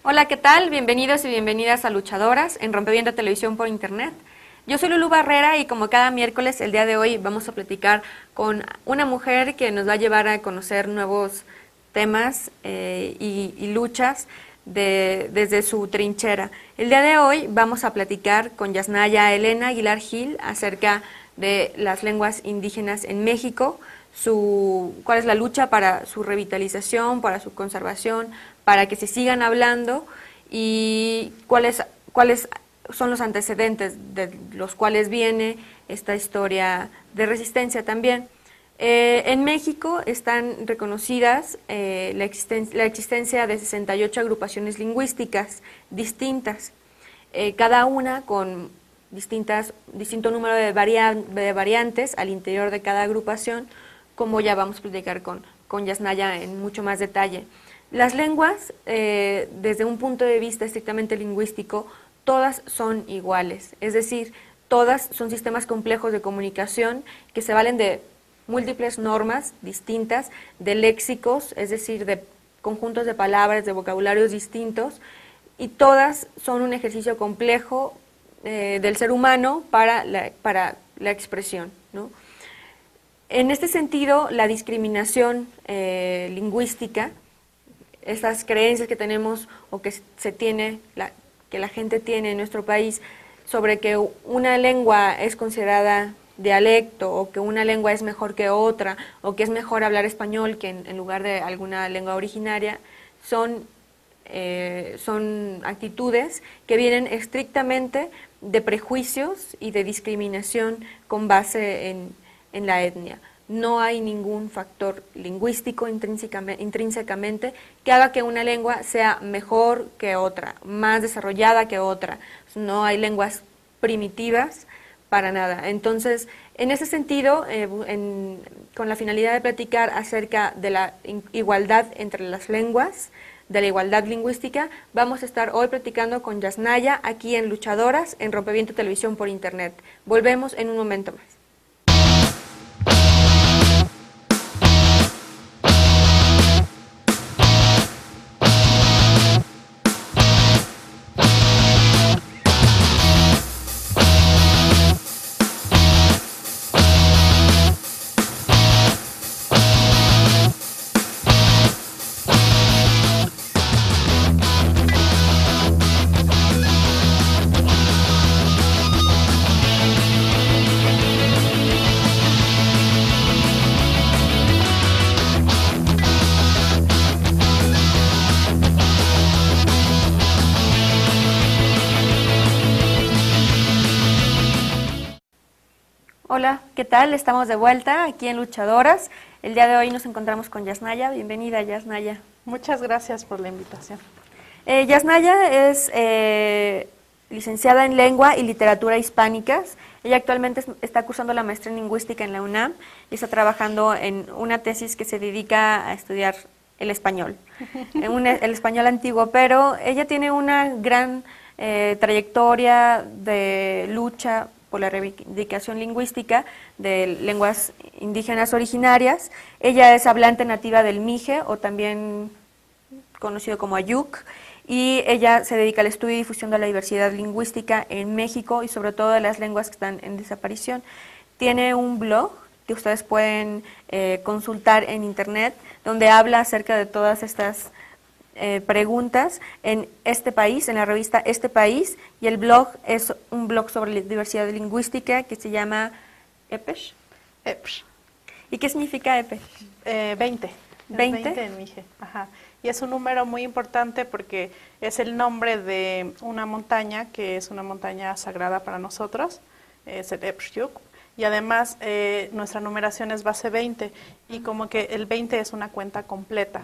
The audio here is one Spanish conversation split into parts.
Hola, ¿qué tal? Bienvenidos y bienvenidas a Luchadoras en Rompeviento Televisión por Internet. Yo soy Lulú Barrera y como cada miércoles, el día de hoy vamos a platicar con una mujer que nos va a llevar a conocer nuevos temas y luchas desde su trinchera. El día de hoy vamos a platicar con Yasnaya Elena Aguilar Gil acerca de las lenguas indígenas en México, cuál es la lucha para su revitalización, para su conservación, para que se sigan hablando y cuáles son los antecedentes de los cuales viene esta historia de resistencia también. En México están reconocidas la existencia de 68 agrupaciones lingüísticas distintas, cada una con distinto número de variantes al interior de cada agrupación, como ya vamos a platicar con Yasnaya en mucho más detalle. Las lenguas, desde un punto de vista estrictamente lingüístico, todas son iguales, es decir, todas son sistemas complejos de comunicación que se valen de múltiples normas distintas, de léxicos, es decir, de conjuntos de palabras, de vocabularios distintos, y todas son un ejercicio complejo del ser humano para la expresión, ¿no? En este sentido, la discriminación lingüística, estas creencias que tenemos o que que la gente tiene en nuestro país sobre que una lengua es considerada dialecto o que una lengua es mejor que otra o que es mejor hablar español que en lugar de alguna lengua originaria, son actitudes que vienen estrictamente de prejuicios y de discriminación con base en la etnia. No hay ningún factor lingüístico intrínsecamente que haga que una lengua sea mejor que otra, más desarrollada que otra. No hay lenguas primitivas para nada. Entonces, en ese sentido, con la finalidad de platicar acerca de la igualdad entre las lenguas, de la igualdad lingüística, vamos a estar hoy platicando con Yasnaya aquí en Luchadoras, en Rompeviento Televisión por Internet. Volvemos en un momento más. Hola, ¿qué tal? Estamos de vuelta aquí en Luchadoras. El día de hoy nos encontramos con Yasnaya. Bienvenida, Yasnaya. Muchas gracias por la invitación. Yasnaya es licenciada en Lengua y Literatura Hispánicas. Ella actualmente está cursando la maestría en Lingüística en la UNAM y está trabajando en una tesis que se dedica a estudiar el español, el español antiguo, pero ella tiene una gran trayectoria de lucha por la reivindicación lingüística de lenguas indígenas originarias. Ella es hablante nativa del Mije, o también conocido como Ayuk, y ella se dedica al estudio y difusión de la diversidad lingüística en México y sobre todo de las lenguas que están en desaparición. Tiene un blog que ustedes pueden consultar en internet, donde habla acerca de todas estas preguntas en Este País, en la revista Este País, y el blog es un blog sobre diversidad lingüística que se llama EPESH. EPESH. ¿Y qué significa EPESH? 20. 20 en Mije. Ajá. Y es un número muy importante porque es el nombre de una montaña que es una montaña sagrada para nosotros, es el EPESH. Y además nuestra numeración es base 20 y como que el 20 es una cuenta completa.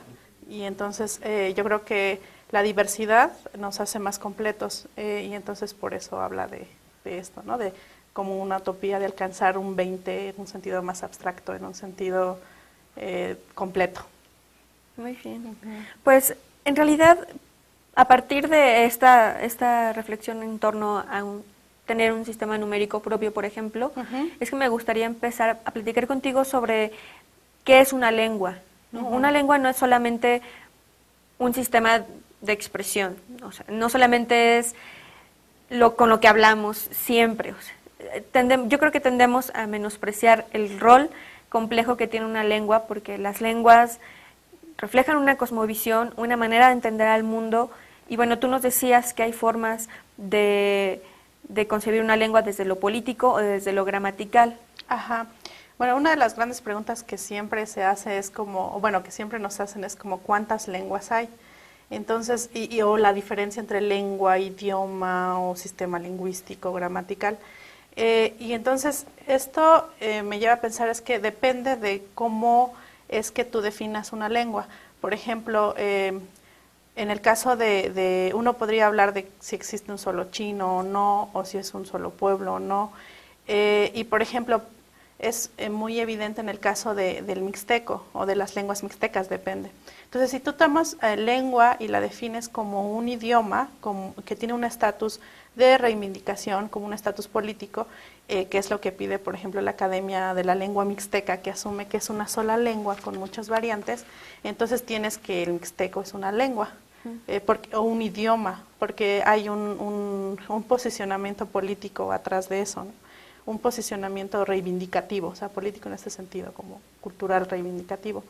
Y entonces yo creo que la diversidad nos hace más completos y entonces por eso habla de esto, ¿no? De como una utopía de alcanzar un 20 en un sentido más abstracto, en un sentido completo. Muy bien. Pues en realidad, a partir de esta reflexión en torno a tener un sistema numérico propio, por ejemplo, es que me gustaría empezar a platicar contigo sobre qué es una lengua, ¿no? Una lengua no es solamente un sistema de expresión. O sea, no solamente es con lo que hablamos siempre. O sea, yo creo que tendemos a menospreciar el rol complejo que tiene una lengua, porque las lenguas reflejan una cosmovisión, una manera de entender al mundo. Y bueno, tú nos decías que hay formas de concebir una lengua desde lo político o desde lo gramatical. Ajá. Bueno, una de las grandes preguntas que siempre se hace es como, bueno, que siempre nos hacen es como ¿cuántas lenguas hay? Entonces, o la diferencia entre lengua, idioma o sistema lingüístico, gramatical. Y entonces esto me lleva a pensar es que depende de cómo es que tú definas una lengua. Por ejemplo, en el caso uno podría hablar de si existe un solo chino o no, o si es un solo pueblo o no. Y por ejemplo, es muy evidente en el caso del mixteco o de las lenguas mixtecas, depende. Entonces, si tú tomas lengua y la defines como un idioma que tiene un estatus de reivindicación, como un estatus político, que es lo que pide, por ejemplo, la Academia de la Lengua Mixteca, que asume que es una sola lengua con muchas variantes, entonces tienes que el mixteco es una lengua. O un idioma, porque hay un posicionamiento político atrás de eso, ¿no? Un posicionamiento reivindicativo, o sea, político en este sentido, como cultural reivindicativo.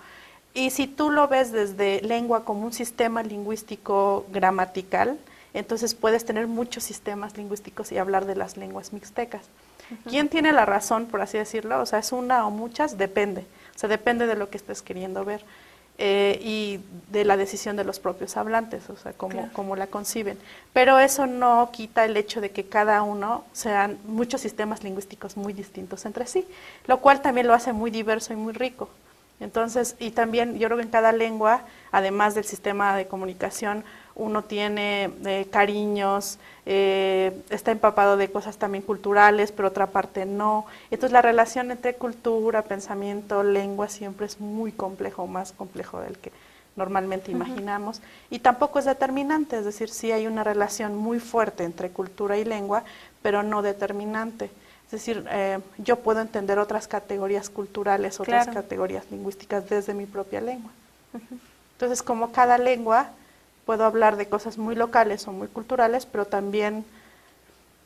Y si tú lo ves desde lengua como un sistema lingüístico gramatical, entonces puedes tener muchos sistemas lingüísticos y hablar de las lenguas mixtecas. ¿Quién tiene la razón, por así decirlo? O sea, ¿es una o muchas? Depende. O sea, depende de lo que estés queriendo ver. Y de la decisión de los propios hablantes, o sea, cómo la conciben. Pero eso no quita el hecho de que cada uno sean muchos sistemas lingüísticos muy distintos entre sí, lo cual también lo hace muy diverso y muy rico. Entonces, y también yo creo que en cada lengua, además del sistema de comunicación, uno tiene cariños, está empapado de cosas también culturales, pero otra parte no. Entonces la relación entre cultura, pensamiento, lengua siempre es muy complejo, más complejo del que normalmente imaginamos. Y tampoco es determinante, es decir, sí hay una relación muy fuerte entre cultura y lengua, pero no determinante. Es decir, yo puedo entender otras categorías culturales, otras categorías lingüísticas desde mi propia lengua. Entonces, como cada lengua, puedo hablar de cosas muy locales o muy culturales, pero también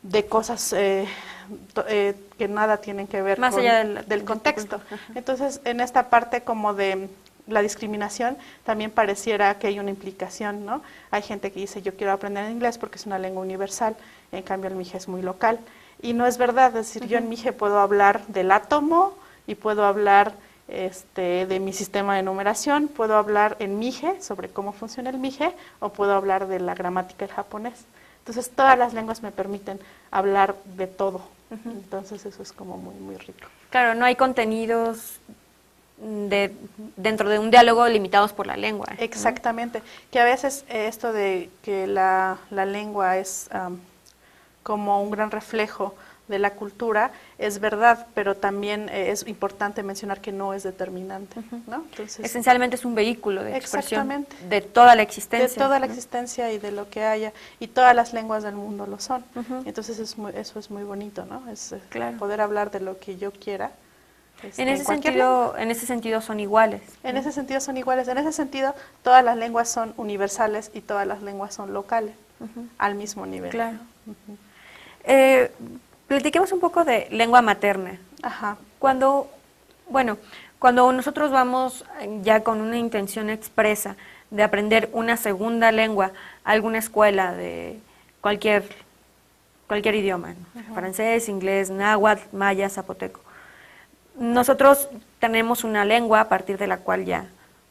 de cosas que nada tienen que ver más con allá del contexto. Entonces, en esta parte como de la discriminación, también pareciera que hay una implicación, ¿no? Hay gente que dice, yo quiero aprender inglés porque es una lengua universal, en cambio el mije es muy local. Y no es verdad, es decir, yo en mije puedo hablar del átomo y puedo hablar de mi sistema de numeración, puedo hablar en mije sobre cómo funciona el mije, o puedo hablar de la gramática del japonés. Entonces todas las lenguas me permiten hablar de todo. Entonces eso es como muy, muy rico. Claro, no hay contenidos dentro de un diálogo limitados por la lengua. Exactamente, que a veces esto de que la lengua es como un gran reflejo de la cultura, es verdad, pero también es importante mencionar que no es determinante, ¿no? Entonces, esencialmente es un vehículo de expresión exactamente, de toda la existencia. de toda la existencia y de lo que haya, y todas las lenguas del mundo lo son. Entonces eso es muy bonito, ¿no? Es poder hablar de lo que yo quiera. En ese sentido son iguales. En ese sentido son iguales. En ese sentido, todas las lenguas son universales y todas las lenguas son locales, al mismo nivel. Claro. Platiquemos un poco de lengua materna. Ajá. Cuando nosotros vamos ya con una intención expresa de aprender una segunda lengua a alguna escuela de cualquier idioma, ¿no? Francés, inglés, náhuatl, maya, zapoteco. Nosotros tenemos una lengua a partir de la cual ya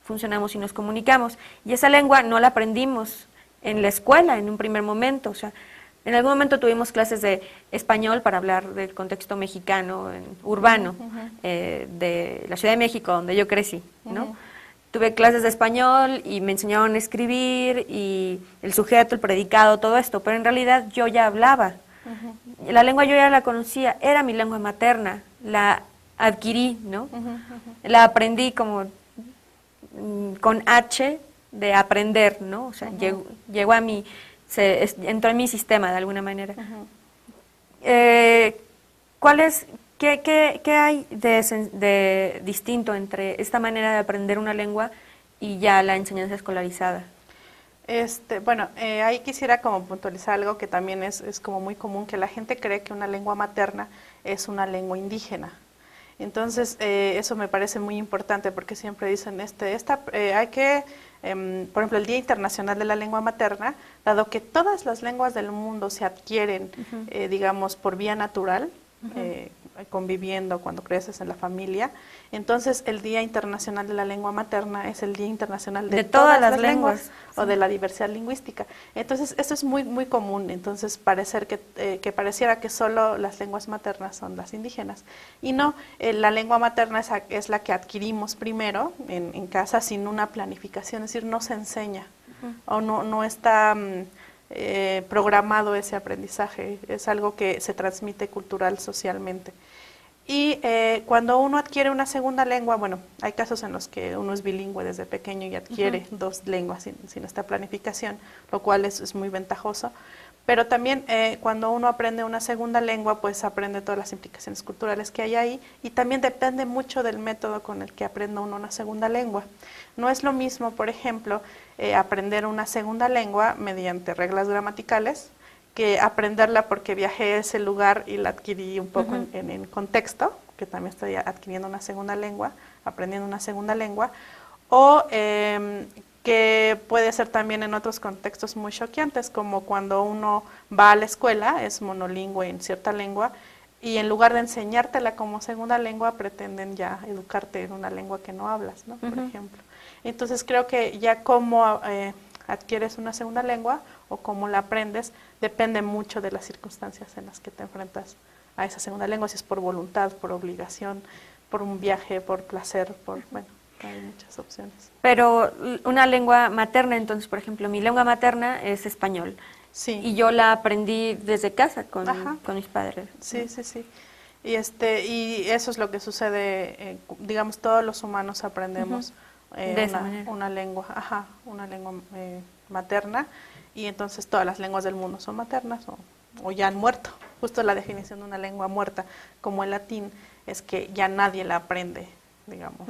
funcionamos y nos comunicamos. Y esa lengua no la aprendimos en la escuela en un primer momento. O sea, en algún momento tuvimos clases de español para hablar del contexto mexicano, urbano, de la Ciudad de México, donde yo crecí, ¿no? Tuve clases de español y me enseñaron a escribir y el sujeto, el predicado, todo esto, pero en realidad yo ya hablaba. La lengua yo ya la conocía, era mi lengua materna, la adquirí, ¿no? La aprendí como con H de aprender, ¿no? O sea, llegó a mí, entró en mi sistema de alguna manera. ¿Qué hay de distinto entre esta manera de aprender una lengua y ya la enseñanza escolarizada? Bueno, ahí quisiera como puntualizar algo que también es como muy común, que la gente cree que una lengua materna es una lengua indígena. Entonces, eso me parece muy importante porque siempre dicen, hay que, por ejemplo, el Día Internacional de la Lengua Materna, dado que todas las lenguas del mundo se adquieren, digamos, por vía natural, conviviendo cuando creces en la familia, entonces el Día Internacional de la Lengua Materna es el Día Internacional de todas las lenguas o de la diversidad lingüística. Entonces, esto es muy, muy común, entonces que pareciera que solo las lenguas maternas son las indígenas. Y no, la lengua materna es la que adquirimos primero en casa sin una planificación, es decir, no se enseña o no está programado ese aprendizaje, es algo que se transmite cultural, socialmente. Y cuando uno adquiere una segunda lengua, bueno, hay casos en los que uno es bilingüe desde pequeño y adquiere dos lenguas sin esta planificación, lo cual es muy ventajoso. Pero también cuando uno aprende una segunda lengua, pues aprende todas las implicaciones culturales que hay ahí y también depende mucho del método con el que aprenda uno una segunda lengua. No es lo mismo, por ejemplo, aprender una segunda lengua mediante reglas gramaticales, que aprenderla porque viajé a ese lugar y la adquirí un poco en contexto, que también estoy adquiriendo una segunda lengua, aprendiendo una segunda lengua, o que puede ser también en otros contextos muy choqueantes, como cuando uno va a la escuela, es monolingüe en cierta lengua, y en lugar de enseñártela como segunda lengua, pretenden ya educarte en una lengua que no hablas, ¿no? Por ejemplo. Entonces creo que ya como adquieres una segunda lengua o cómo la aprendes, depende mucho de las circunstancias en las que te enfrentas a esa segunda lengua, si es por voluntad, por obligación, por un viaje, por placer, bueno, hay muchas opciones. Pero una lengua materna, entonces, por ejemplo, mi lengua materna es español. Sí. Y yo la aprendí desde casa con mis padres. Sí, sí, sí. Y eso es lo que sucede, digamos, todos los humanos aprendemos una lengua, una lengua materna, y entonces todas las lenguas del mundo son maternas o ya han muerto. Justo la definición de una lengua muerta, como el latín, es que ya nadie la aprende, digamos,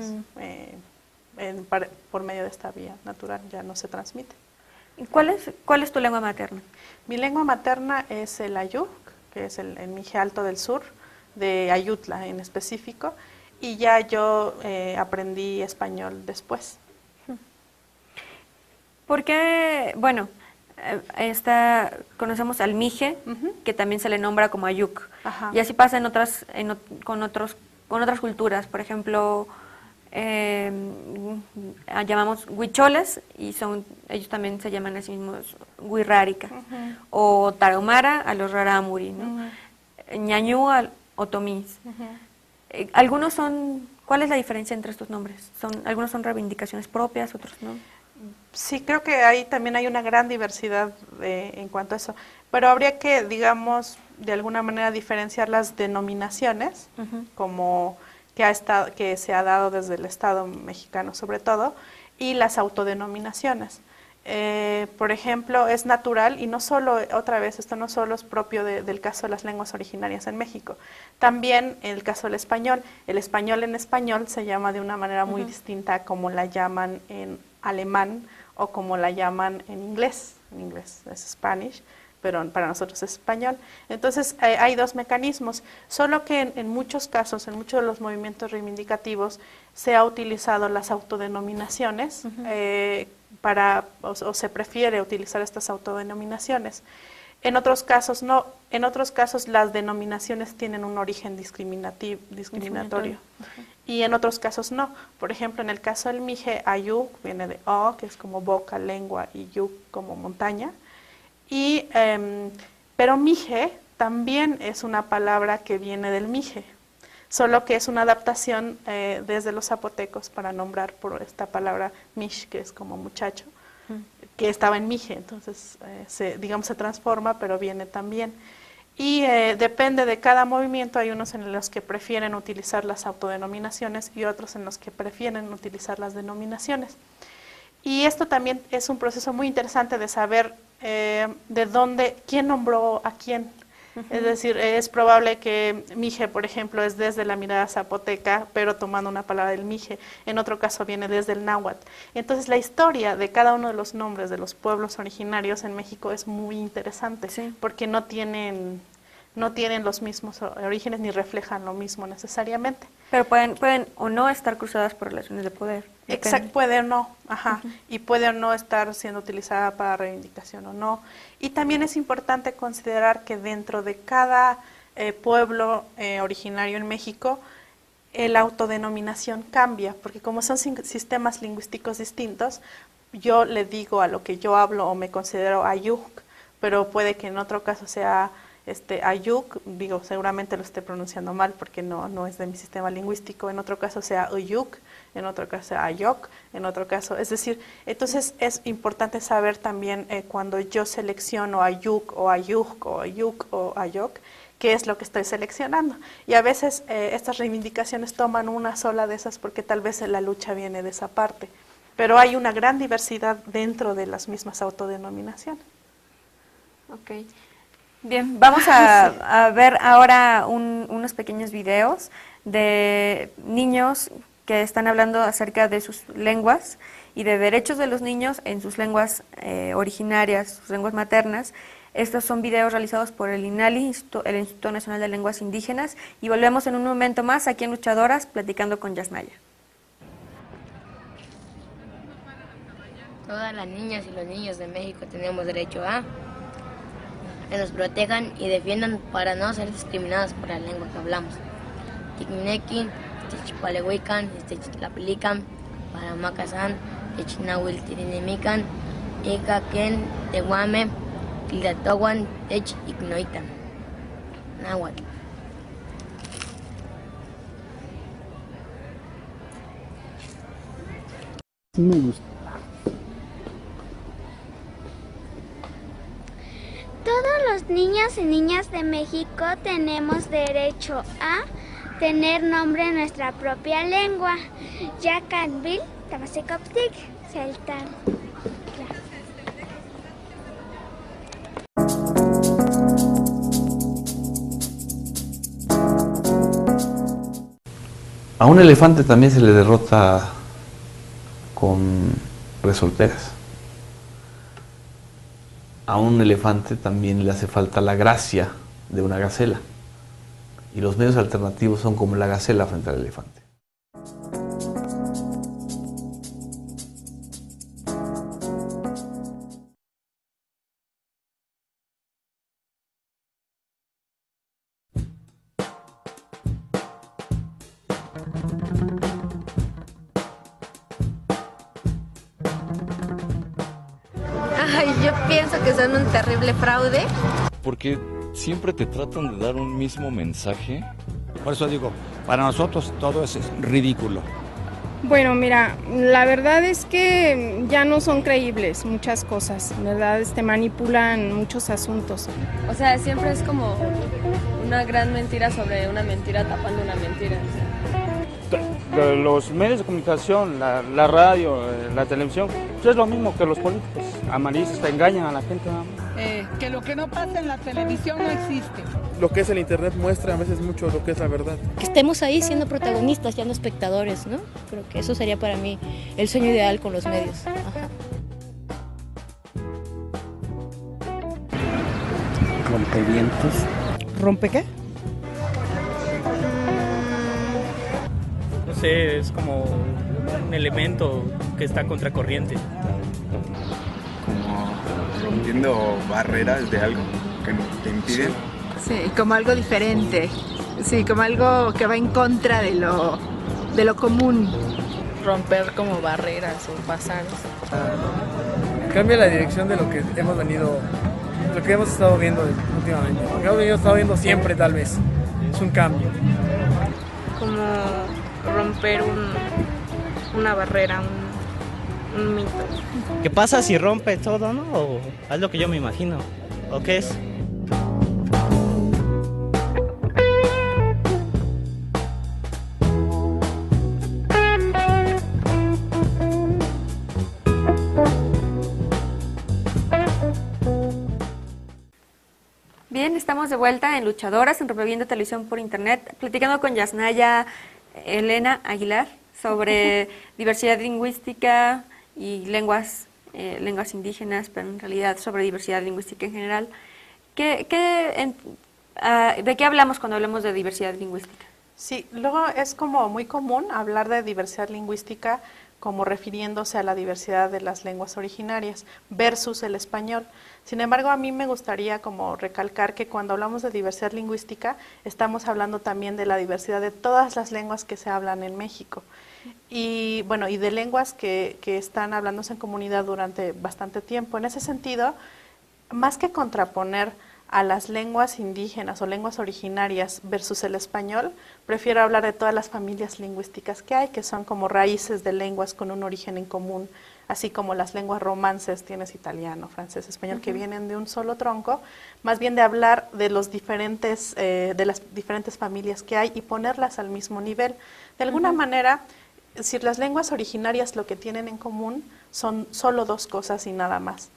por medio de esta vía natural, ya no se transmite. ¿Cuál es tu lengua materna? Mi lengua materna es el ayuk, que es el Mije Alto del Sur, de Ayutla en específico, y ya yo aprendí español después. Porque, bueno, conocemos al Mije, que también se le nombra como Ayuk, y así pasa con otras culturas, por ejemplo, llamamos huicholes y ellos también se llaman a sí mismos huirrárica, o tarahumara a los rarámuri, ¿no? Ñañú al otomís. ¿Cuál es la diferencia entre estos nombres? Algunos son reivindicaciones propias, otros no. Sí, creo que ahí también hay una gran diversidad en cuanto a eso, pero habría que, digamos, de alguna manera diferenciar las denominaciones, como que se ha dado desde el Estado mexicano sobre todo, y las autodenominaciones. Por ejemplo, es natural, y no solo, otra vez, esto no solo es propio del caso de las lenguas originarias en México, también el caso del español. El español en español se llama de una manera muy distinta a como la llaman en alemán o como la llaman en inglés es Spanish, pero para nosotros es español. Entonces hay dos mecanismos, solo que en muchos casos, en muchos de los movimientos reivindicativos, se ha utilizado las autodenominaciones o se prefiere utilizar estas autodenominaciones. En otros casos no, en otros casos las denominaciones tienen un origen discriminatorio. Y en otros casos no. Por ejemplo, en el caso del Mije, Ayuk viene de O, que es como boca, lengua, y Yuk como montaña. Pero Mije también es una palabra que viene del Mije, solo que es una adaptación desde los zapotecos para nombrar por esta palabra Mish, que es como muchacho, que estaba en Mije, entonces se transforma, pero viene también. Y depende de cada movimiento, hay unos en los que prefieren utilizar las autodenominaciones y otros en los que prefieren utilizar las denominaciones. Y esto también es un proceso muy interesante de saber quién nombró a quién. Es decir, es probable que mije, por ejemplo, es desde la mirada zapoteca, pero tomando una palabra del mije. En otro caso viene desde el náhuatl. Entonces, la historia de cada uno de los nombres de los pueblos originarios en México es muy interesante, Sí. porque no tienen los mismos orígenes ni reflejan lo mismo necesariamente. Pero pueden o no estar cruzadas por relaciones de poder. Exacto, puede o no, ajá, y puede o no estar siendo utilizada para reivindicación o no. Y también es importante considerar que dentro de cada pueblo originario en México, la autodenominación cambia, porque como son sistemas lingüísticos distintos, yo le digo a lo que yo hablo o me considero Ayuk, pero puede que en otro caso sea Ayuk, digo, seguramente lo esté pronunciando mal porque no es de mi sistema lingüístico, en otro caso sea Uyuk, en otro caso sea Ayok, en otro caso, es decir, entonces es importante saber también cuando yo selecciono Ayuk o Ayuk o Ayuk o Ayok, qué es lo que estoy seleccionando. Y a veces estas reivindicaciones toman una sola de esas porque tal vez la lucha viene de esa parte, pero hay una gran diversidad dentro de las mismas autodenominaciones. Ok. Bien, vamos a ver ahora unos pequeños videos de niños que están hablando acerca de sus lenguas y de derechos de los niños en sus lenguas originarias, sus lenguas maternas. Estos son videos realizados por el INALI, el Instituto Nacional de Lenguas Indígenas, y volvemos en un momento más aquí en Luchadoras platicando con Yasnaya. Todas las niñas y los niños de México tenemos derecho a que nos protejan y defiendan para no ser discriminados por la lengua que hablamos. Tiknekin, Tichpalehuican, Tichtlapilican, Paramacazán, Tichnahuil Tirinemican, Ikaken, Tehuame, Tlatowan, Tech Ignoitan. Náhuatl. Me gusta. Todos los niños y niñas de México tenemos derecho a tener nombre en nuestra propia lengua. Yacanbil, Tamasecoptic, Celtal. A un elefante también se le derrota con resolteras. A un elefante también le hace falta la gracia de una gacela. Y los medios alternativos son como la gacela frente al elefante. Ay, yo pienso que son un terrible fraude. Porque siempre te tratan de dar un mismo mensaje. Por eso digo, para nosotros todo es ridículo. Bueno, mira, la verdad es que ya no son creíbles muchas cosas, ¿verdad? Manipulan muchos asuntos. O sea, siempre es como una gran mentira sobre una mentira tapando una mentira. Los medios de comunicación, la radio, la televisión, pues es lo mismo que los políticos. Amarillistas engañan a la gente. Que lo que no pasa en la televisión no existe. Lo que es el internet muestra a veces mucho lo que es la verdad. Que estemos ahí siendo protagonistas, ya no espectadores, ¿no? Creo que eso sería para mí el sueño ideal con los medios. Ajá. Rompevientos. ¿Rompe qué? No sé, es como un elemento que está contracorriente. Como rompiendo barreras de algo que te impiden. Sí, como algo diferente. Sí, como algo que va en contra de lo común. Romper como barreras o pasar. Cambia la dirección de lo que hemos venido, lo que hemos estado viendo últimamente. Lo que hemos estado viendo siempre, tal vez. Es un cambio. Como romper una barrera, un mito. ¿Qué pasa si rompe todo, no? O es lo que yo me imagino. ¿O qué es? estamos de vuelta en Luchadoras, en Rompeviento Televisión por Internet, platicando con Yasnaya Elena Aguilar sobre diversidad lingüística y lenguas indígenas, pero en realidad sobre diversidad lingüística en general. ¿De qué hablamos cuando hablamos de diversidad lingüística? Sí, luego es como muy común hablar de diversidad lingüística como refiriéndose a la diversidad de las lenguas originarias versus el español. Sin embargo, a mí me gustaría como recalcar que cuando hablamos de diversidad lingüística, estamos hablando también de la diversidad de todas las lenguas que se hablan en México. Y bueno, y de lenguas que están hablándose en comunidad durante bastante tiempo. En ese sentido, más que contraponer a las lenguas indígenas o lenguas originarias versus el español, prefiero hablar de todas las familias lingüísticas que hay, que son como raíces de lenguas con un origen en común, así como las lenguas romances, tienes italiano, francés, español, que vienen de un solo tronco, más bien de hablar de los diferentes, de las diferentes familias que hay y ponerlas al mismo nivel. De alguna manera, si las lenguas originarias lo que tienen en común son solo dos cosas y nada más.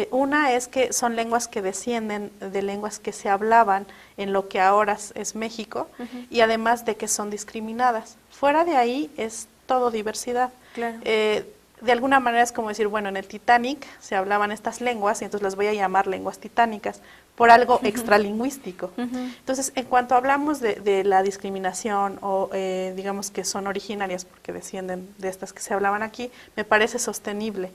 Una es que son lenguas que descienden de lenguas que se hablaban en lo que ahora es México, y además de que son discriminadas. Fuera de ahí es todo diversidad. Claro. De alguna manera es como decir, bueno, en el Titanic se hablaban estas lenguas y entonces las voy a llamar lenguas titánicas por algo extralingüístico. Entonces, en cuanto hablamos de la discriminación o digamos que son originarias porque descienden de estas que se hablaban aquí, me parece sostenible.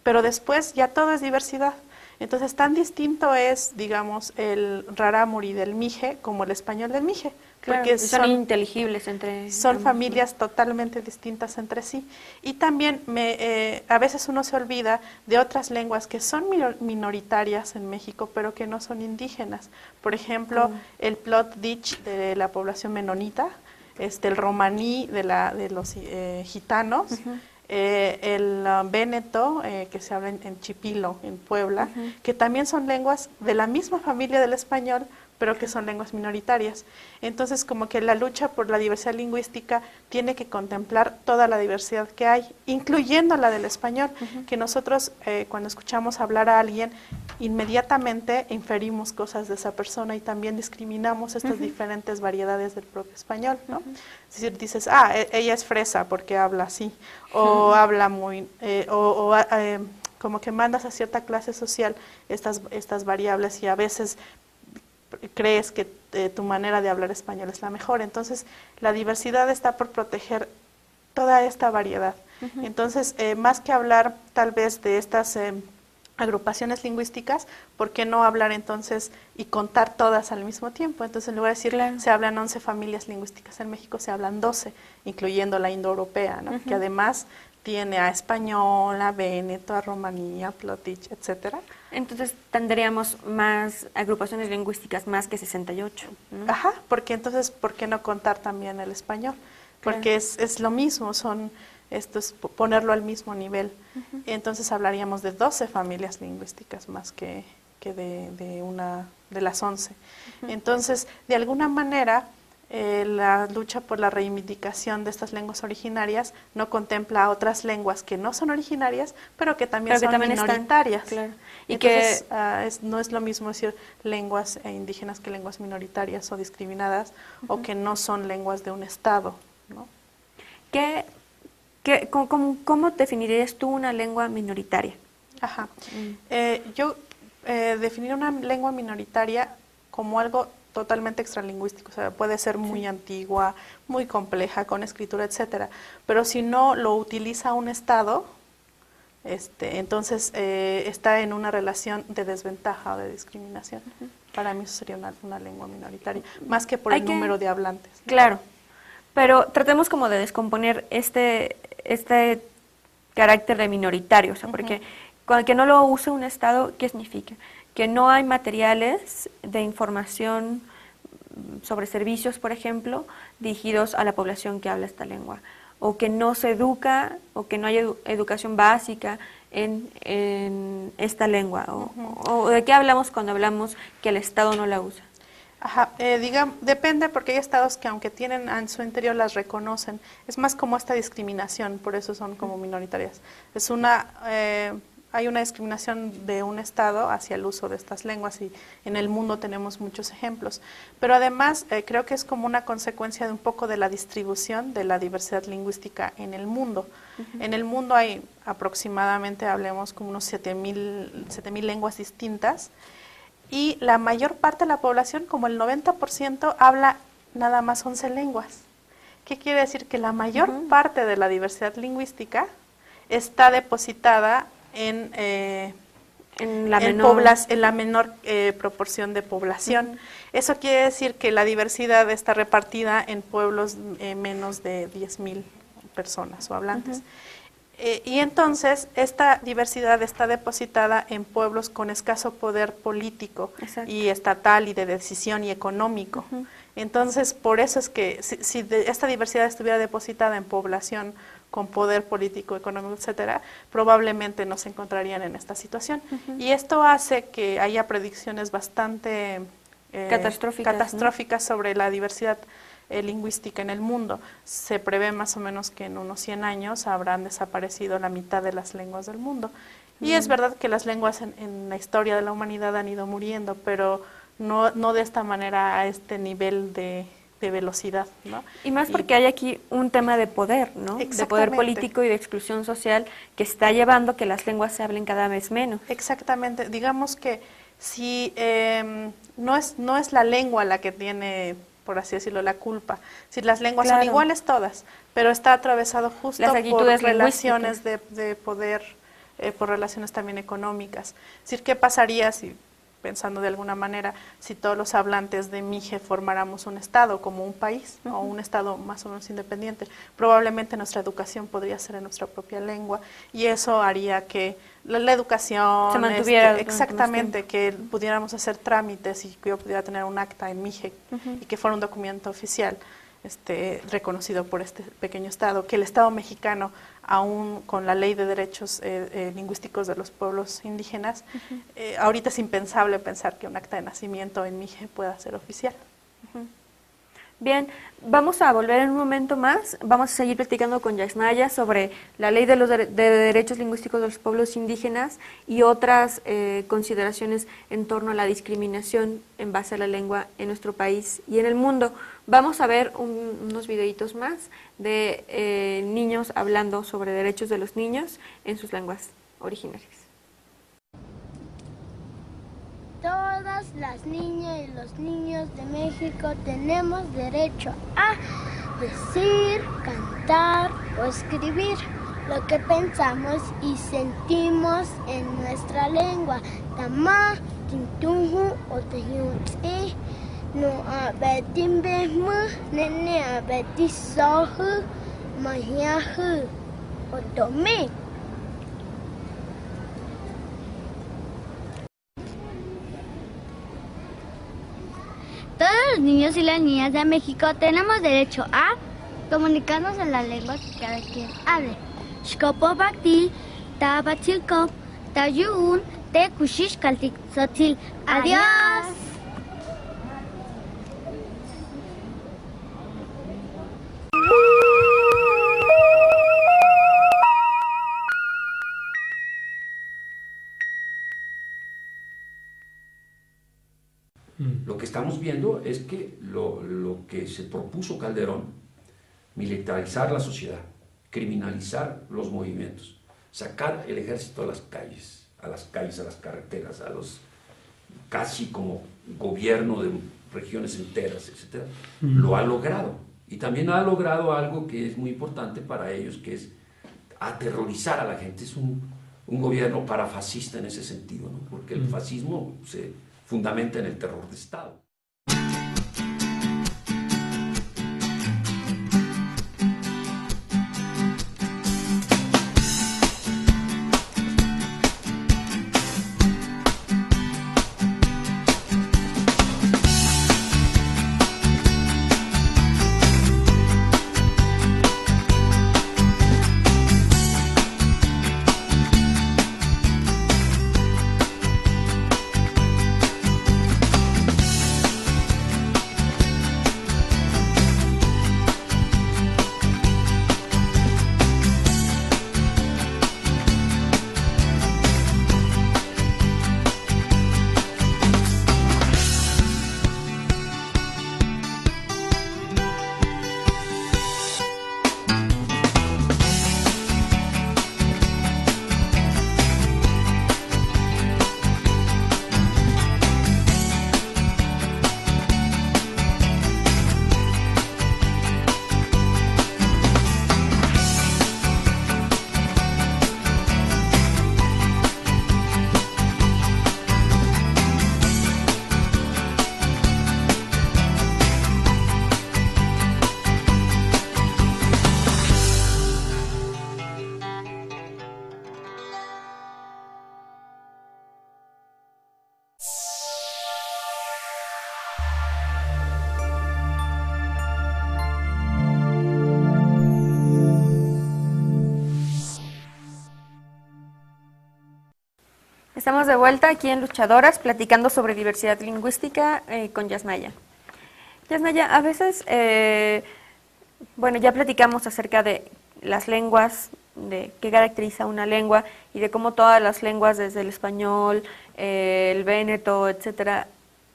Pero después ya todo es diversidad. Entonces, tan distinto es, digamos, el rarámuri del mije como el español del mije. Claro, porque son inteligibles entre... Son familias totalmente distintas entre sí. Y también a veces uno se olvida de otras lenguas que son minoritarias en México, pero que no son indígenas. Por ejemplo, el Plotdich de la población menonita, el romaní de los gitanos, el véneto, que se habla en Chipilo, en Puebla, que también son lenguas de la misma familia del español, pero que son lenguas minoritarias. Entonces, como que la lucha por la diversidad lingüística tiene que contemplar toda la diversidad que hay, incluyendo la del español, que nosotros cuando escuchamos hablar a alguien, inmediatamente inferimos cosas de esa persona y también discriminamos estas diferentes variedades del propio español, ¿no? Es decir, dices, ella es fresa porque habla así, o habla muy, como que mandas a cierta clase social estas variables y a veces crees que tu manera de hablar español es la mejor. Entonces, la diversidad está por proteger toda esta variedad. Entonces, más que hablar tal vez de estas agrupaciones lingüísticas, ¿por qué no hablar entonces y contar todas al mismo tiempo? Entonces, en lugar de decir, se hablan 11 familias lingüísticas en México, se hablan 12, incluyendo la indoeuropea, ¿no? Que además tiene a español, a véneto, a romaní, a plotich, etcétera. Entonces tendríamos más agrupaciones lingüísticas, más que 68, ¿no? Ajá, porque entonces, ¿por qué no contar también el español? Porque es lo mismo, esto es ponerlo al mismo nivel. Entonces hablaríamos de 12 familias lingüísticas más que de las 11. Entonces, de alguna manera, la lucha por la reivindicación de estas lenguas originarias no contempla a otras lenguas que no son originarias, pero que también son minoritarias. Claro. Y entonces, no es lo mismo decir lenguas indígenas que lenguas minoritarias o discriminadas, o que no son lenguas de un estado, ¿no? ¿Cómo definirías tú una lengua minoritaria? Ajá. Yo definiría una lengua minoritaria como algo totalmente extralingüístico, o sea, puede ser muy antigua, muy compleja, con escritura, etcétera, pero si no lo utiliza un Estado, entonces está en una relación de desventaja o de discriminación. Para mí eso sería una lengua minoritaria, más que por el número de hablantes, ¿no? Claro, pero tratemos como de descomponer este carácter de minoritario, o sea, porque con el que no lo use un Estado, ¿qué significa? Que no hay materiales de información sobre servicios, por ejemplo, dirigidos a la población que habla esta lengua, o que no se educa, o que no hay educación básica en esta lengua, o de qué hablamos cuando hablamos que el Estado no la usa. Ajá, depende, porque hay estados que aunque tienen en su interior las reconocen, es más como esta discriminación, por eso son como minoritarias. Es una hay una discriminación de un Estado hacia el uso de estas lenguas y en el mundo tenemos muchos ejemplos. Pero además creo que es como una consecuencia de un poco de la distribución de la diversidad lingüística en el mundo. En el mundo hay aproximadamente, hablemos, como unos 7,000 lenguas distintas y la mayor parte de la población, como el 90%, habla nada más 11 lenguas. ¿Qué quiere decir? Que la mayor parte de la diversidad lingüística está depositada en la menor proporción de población. Eso quiere decir que la diversidad está repartida en pueblos menos de 10,000 personas o hablantes. Y entonces esta diversidad está depositada en pueblos con escaso poder político y estatal y de decisión y económico. Entonces, por eso es que si esta diversidad estuviera depositada en población con poder político, económico, etcétera, probablemente no se encontrarían en esta situación. Y esto hace que haya predicciones bastante catastróficas sobre la diversidad lingüística en el mundo. Se prevé más o menos que en unos 100 años habrán desaparecido la mitad de las lenguas del mundo. Y es verdad que las lenguas en la historia de la humanidad han ido muriendo, pero no de esta manera, a este nivel de velocidad, ¿no? Y más porque hay aquí un tema de poder, ¿no? De poder político y de exclusión social que está llevando que las lenguas se hablen cada vez menos. Exactamente. Digamos que si no es la lengua la que tiene, por así decirlo, la culpa. Si las lenguas son iguales todas, pero está atravesado justo por relaciones de poder, por relaciones también económicas. Es decir, ¿qué pasaría si, pensando de alguna manera, si todos los hablantes de Mije formáramos un Estado como un país o un Estado más o menos independiente? Probablemente nuestra educación podría ser en nuestra propia lengua y eso haría que la educación se mantuviera exactamente, que pudiéramos hacer trámites y que yo pudiera tener un acta en Mije y que fuera un documento oficial reconocido por este pequeño Estado, que el Estado mexicano, aún con la ley de derechos lingüísticos de los pueblos indígenas, ahorita es impensable pensar que un acta de nacimiento en Mije pueda ser oficial. Bien, vamos a volver en un momento más, vamos a seguir platicando con Yasnaya sobre la ley de los de derechos lingüísticos de los pueblos indígenas y otras consideraciones en torno a la discriminación en base a la lengua en nuestro país y en el mundo. Vamos a ver unos videitos más de niños hablando sobre derechos de los niños en sus lenguas originarias. Todas las niñas y los niños de México tenemos derecho a decir, cantar o escribir lo que pensamos y sentimos en nuestra lengua. Tama, tintunju o teyutsi, no abetimbemu, nene abetisohu, mahiahu o tome. Todos los niños y las niñas de México tenemos derecho a comunicarnos en la lengua que cada quien hable. Xcopopactil, tabachilcop, tayun, tecuxixcaltic, sotil. ¡Adiós! Lo que estamos viendo es que lo que se propuso Calderón, militarizar la sociedad, criminalizar los movimientos, sacar el ejército a las calles, a las carreteras, a los casi como gobierno de regiones enteras, etc., lo ha logrado. Y también ha logrado algo que es muy importante para ellos, que es aterrorizar a la gente. Es un gobierno parafascista en ese sentido, ¿no? Porque el fascismo se fundamenta en el terror de Estado. Estamos de vuelta aquí en Luchadoras platicando sobre diversidad lingüística con Yasnaya. Yasnaya, a veces, bueno, ya platicamos acerca de las lenguas, de qué caracteriza una lengua y de cómo todas las lenguas, desde el español, el véneto, etcétera,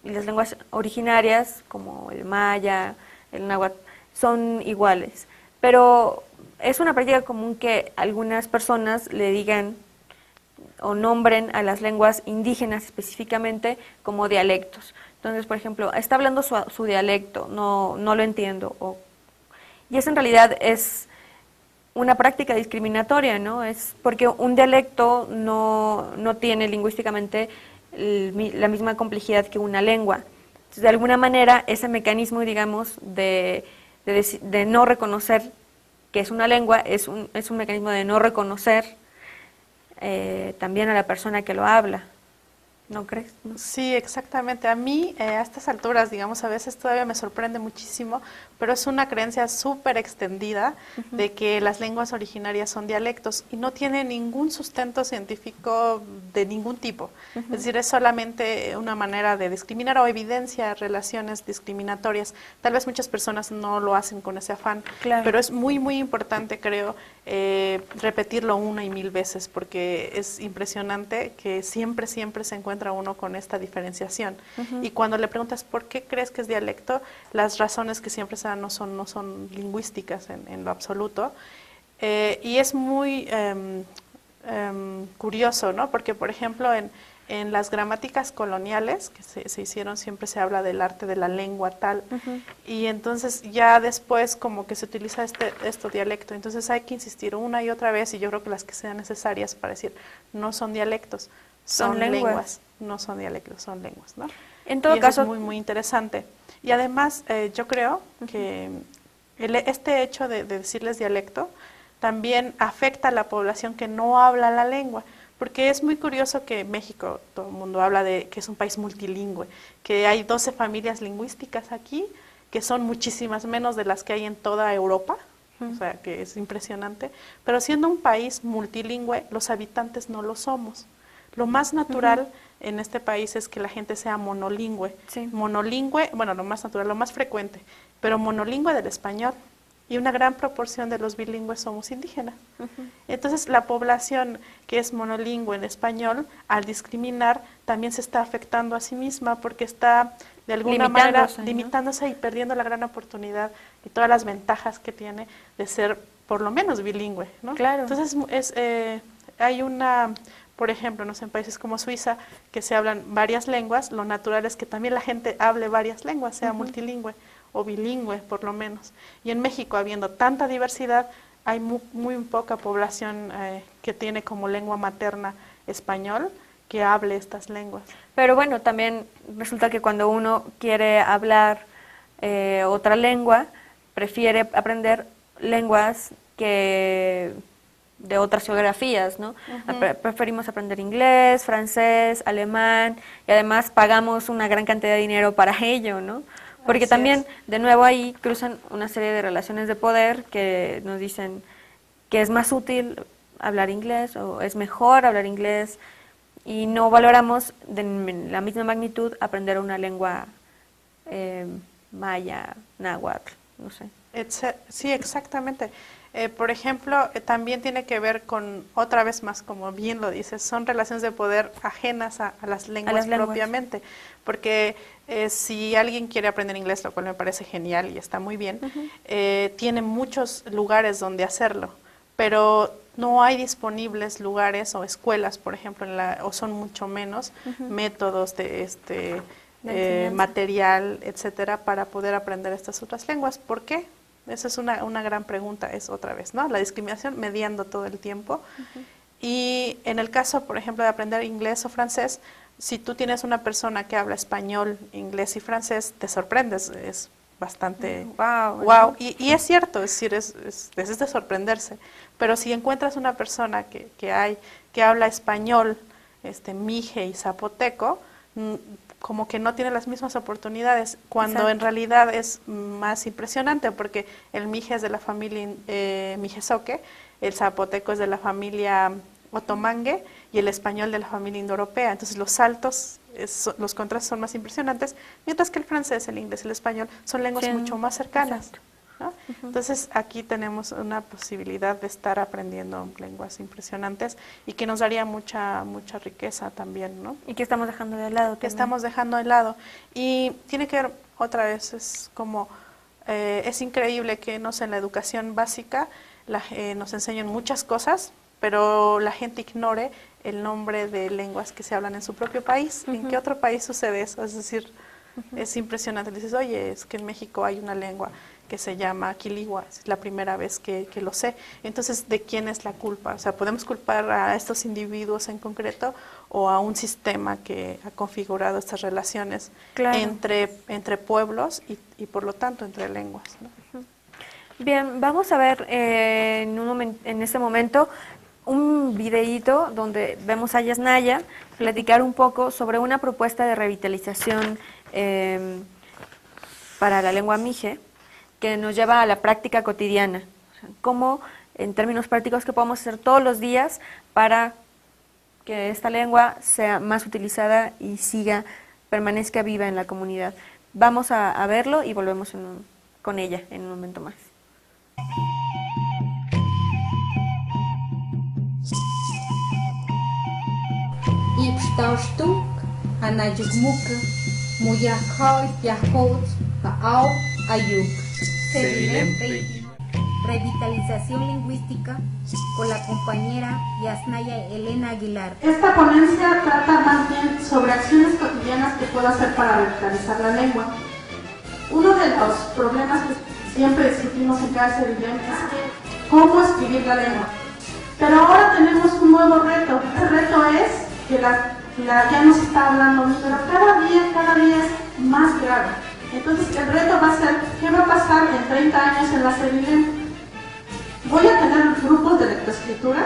y las lenguas originarias como el maya, el náhuatl, son iguales. Pero es una práctica común que algunas personas le digan o nombren a las lenguas indígenas específicamente como dialectos. Entonces, por ejemplo, está hablando su dialecto, no lo entiendo. Y eso en realidad es una práctica discriminatoria, ¿no? Es porque un dialecto no tiene lingüísticamente la misma complejidad que una lengua. Entonces, de alguna manera, ese mecanismo, digamos, de no reconocer que es una lengua, es un mecanismo de no reconocer también a la persona que lo habla. ¿No crees? ¿No? Sí, exactamente. A mí, a estas alturas, digamos, a veces todavía me sorprende muchísimo, pero es una creencia súper extendida de que las lenguas originarias son dialectos y no tiene ningún sustento científico de ningún tipo. Es decir, es solamente una manera de discriminar o evidencia relaciones discriminatorias. Tal vez muchas personas no lo hacen con ese afán, pero es muy, muy importante, creo, repetirlo una y mil veces, porque es impresionante que siempre se encuentra uno con esta diferenciación. Y cuando le preguntas por qué crees que es dialecto, las razones que siempre se dan no son lingüísticas en lo absoluto. Y es muy curioso, ¿no? Porque, por ejemplo, en las gramáticas coloniales que se hicieron, siempre se habla del arte de la lengua tal, y entonces ya después como que se utiliza este dialecto, entonces hay que insistir una y otra vez, y yo creo que las que sean necesarias para decir, no son dialectos, son lenguas, no son dialectos, son lenguas, ¿no? En todo caso es muy, muy interesante. Y además yo creo que este hecho de decirles dialecto también afecta a la población que no habla la lengua, porque es muy curioso que México, todo el mundo habla de que es un país multilingüe, que hay 12 familias lingüísticas aquí, que son muchísimas menos de las que hay en toda Europa, o sea, que es impresionante, pero siendo un país multilingüe, los habitantes no lo somos. Lo más natural en este país es que la gente sea monolingüe. Monolingüe, bueno, lo más natural, lo más frecuente, pero monolingüe del español. Y una gran proporción de los bilingües somos indígenas. Entonces, la población que es monolingüe en español, al discriminar, también se está afectando a sí misma porque está, de alguna manera, limitándose y perdiendo la gran oportunidad y todas las ventajas que tiene de ser, por lo menos, bilingüe, ¿no? Claro. Entonces, hay una... Por ejemplo, no sé, en países como Suiza, que se hablan varias lenguas, lo natural es que también la gente hable varias lenguas, sea multilingüe o bilingüe, por lo menos. Y en México, habiendo tanta diversidad, hay muy poca población que tiene como lengua materna español, que hable estas lenguas. Pero bueno, también resulta que cuando uno quiere hablar otra lengua, prefiere aprender lenguas que de otras geografías, ¿no? Preferimos aprender inglés, francés, alemán, y además pagamos una gran cantidad de dinero para ello, ¿no? Porque también, de nuevo, ahí cruzan una serie de relaciones de poder que nos dicen que es más útil hablar inglés o es mejor hablar inglés, y no valoramos de la misma magnitud aprender una lengua maya, náhuatl, no sé. Sí, exactamente. Por ejemplo, también tiene que ver con, otra vez más, como bien lo dices, son relaciones de poder ajenas a las lenguas propiamente, porque si alguien quiere aprender inglés, lo cual me parece genial y está muy bien, tiene muchos lugares donde hacerlo, pero no hay disponibles lugares o escuelas, por ejemplo, o son mucho menos métodos de material, etcétera, para poder aprender estas otras lenguas. ¿Por qué? Esa es una gran pregunta, es otra vez, ¿no? La discriminación mediando todo el tiempo. Y en el caso, por ejemplo, de aprender inglés o francés, si tú tienes una persona que habla español, inglés y francés, te sorprendes, es bastante wow. Y es cierto, es decir, es de sorprenderse. Pero si encuentras una persona que habla español, mije y zapoteco, como que no tiene las mismas oportunidades, cuando en realidad es más impresionante, porque el mije es de la familia mijezoque, el zapoteco es de la familia otomangue y el español de la familia indoeuropea. Entonces los saltos, los contrastes son más impresionantes, mientras que el francés, el inglés y el español son lenguas mucho más cercanas, ¿no? Entonces aquí tenemos una posibilidad de estar aprendiendo lenguas impresionantes y que nos daría mucha riqueza también, ¿no? Y que estamos dejando de lado. Que estamos dejando de lado. Y tiene que ver, otra vez, es como, es increíble que en la educación básica nos enseñan muchas cosas, pero la gente ignore el nombre de lenguas que se hablan en su propio país. ¿En qué otro país sucede eso? Es decir, es impresionante. Le dices, oye, es que en México hay una lengua que se llama quiligua, es la primera vez que lo sé. Entonces, ¿de quién es la culpa? O sea, ¿podemos culpar a estos individuos en concreto o a un sistema que ha configurado estas relaciones entre pueblos y por lo tanto entre lenguas, ¿no? Bien, vamos a ver en este momento un videíto donde vemos a Yasnaya platicar un poco sobre una propuesta de revitalización para la lengua mije que nos lleva a la práctica cotidiana. O sea, cómo, en términos prácticos, que podemos hacer todos los días para que esta lengua sea más utilizada y permanezca viva en la comunidad. Vamos a verlo y volvemos con ella en un momento más. Revitalización lingüística con la compañera Yasnaya Elena Aguilar. Esta ponencia trata más bien sobre acciones cotidianas que puedo hacer para revitalizar la lengua. Uno de los problemas que siempre discutimos en cada Cevilem es cómo escribir la lengua. Pero ahora tenemos un nuevo reto. El reto es que ya no se está hablando, pero cada día es más grave. Entonces el reto va a ser, ¿qué va a pasar en 30 años en la Cevilem? Voy a tener grupos de lectoescritura,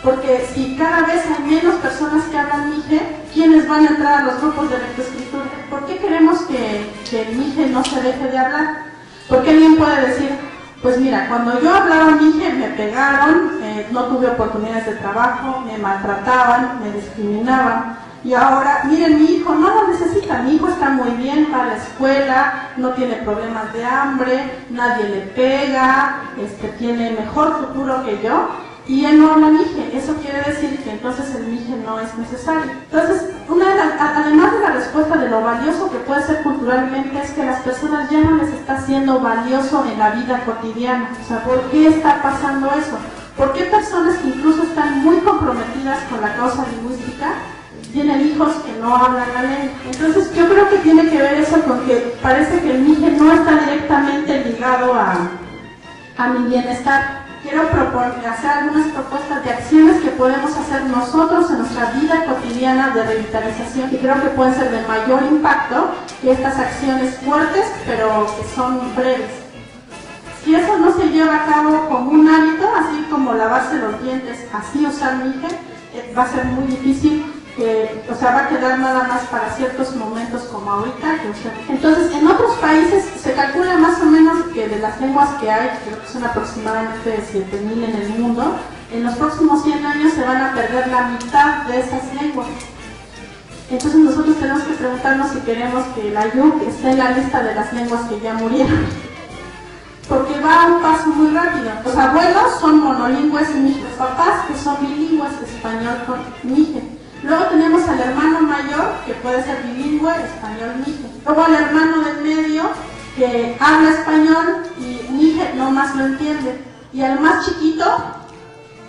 porque si cada vez hay menos personas que hablan mije, ¿quiénes van a entrar a los grupos de lectoescritura? ¿Por qué queremos que el mije no se deje de hablar? Porque alguien puede decir, pues mira, cuando yo hablaba mije me pegaron, no tuve oportunidades de trabajo, me maltrataban, me discriminaban. Y ahora, miren, mi hijo no lo necesita, mi hijo está muy bien, va a la escuela, no tiene problemas de hambre, nadie le pega, tiene mejor futuro que yo, y él no habla mije. Eso quiere decir que entonces el mije no es necesario. Entonces, además de la respuesta de lo valioso que puede ser culturalmente, es que las personas ya no les está siendo valioso en la vida cotidiana. O sea, ¿por qué está pasando eso? ¿Por qué personas que incluso están muy comprometidas con la causa lingüística tienen hijos que no hablan la lengua? Entonces yo creo que tiene que ver eso con que parece que el mije no está directamente ligado a mi bienestar. Quiero hacer algunas propuestas de acciones que podemos hacer nosotros en nuestra vida cotidiana de revitalización, y creo que pueden ser de mayor impacto que estas acciones fuertes, pero que son breves. Si eso no se lleva a cabo como un hábito, así como lavarse los dientes, así usar mije, va a ser muy difícil. Va a quedar nada más para ciertos momentos como ahorita. Entonces, en otros países se calcula más o menos que de las lenguas que hay, creo que son aproximadamente 7.000 en el mundo, en los próximos 100 años se van a perder la mitad de esas lenguas. Entonces nosotros tenemos que preguntarnos si queremos que la Ayuk esté en la lista de las lenguas que ya murieron. Porque va a un paso muy rápido. Los abuelos son monolingües mije, los papás que son bilingües, español con mije. Luego tenemos al hermano mayor, que puede ser bilingüe, español mije. Luego al hermano del medio, que habla español y mije no más lo entiende. Y al más chiquito,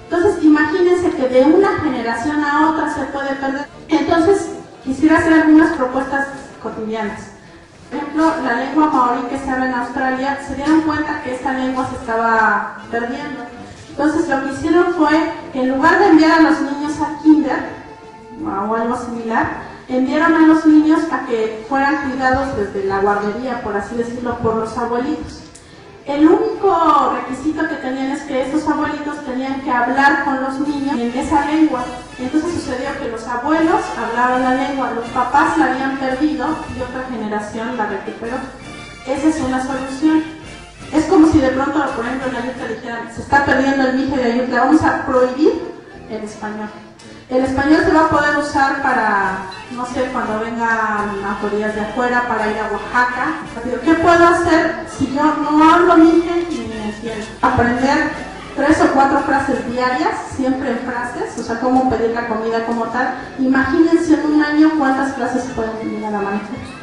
entonces imagínense que de una generación a otra se puede perder. Entonces quisiera hacer algunas propuestas cotidianas. Por ejemplo, la lengua maorí que se habla en Australia, se dieron cuenta que esta lengua se estaba perdiendo. Entonces lo que hicieron fue, en lugar de enviar a los niños a kinder, o algo similar, enviaron a los niños a que fueran cuidados desde la guardería, por así decirlo, por los abuelitos. El único requisito que tenían es que estos abuelitos tenían que hablar con los niños en esa lengua. Entonces sucedió que los abuelos hablaban la lengua, los papás la habían perdido y otra generación la recuperó. Esa es una solución. Es como si de pronto, por ejemplo, en Ayutla dijeran, se está perdiendo el mije de Ayutla, vamos a prohibir el español. El español se va a poder usar para, no sé, cuando vengan autoridades de afuera, para ir a Oaxaca. ¿Qué puedo hacer si yo no hablo mije ni me entiendo? Aprender 3 o 4 frases diarias, siempre en frases, o sea, cómo pedir la comida como tal. Imagínense en un año cuántas frases pueden llegar a manejar.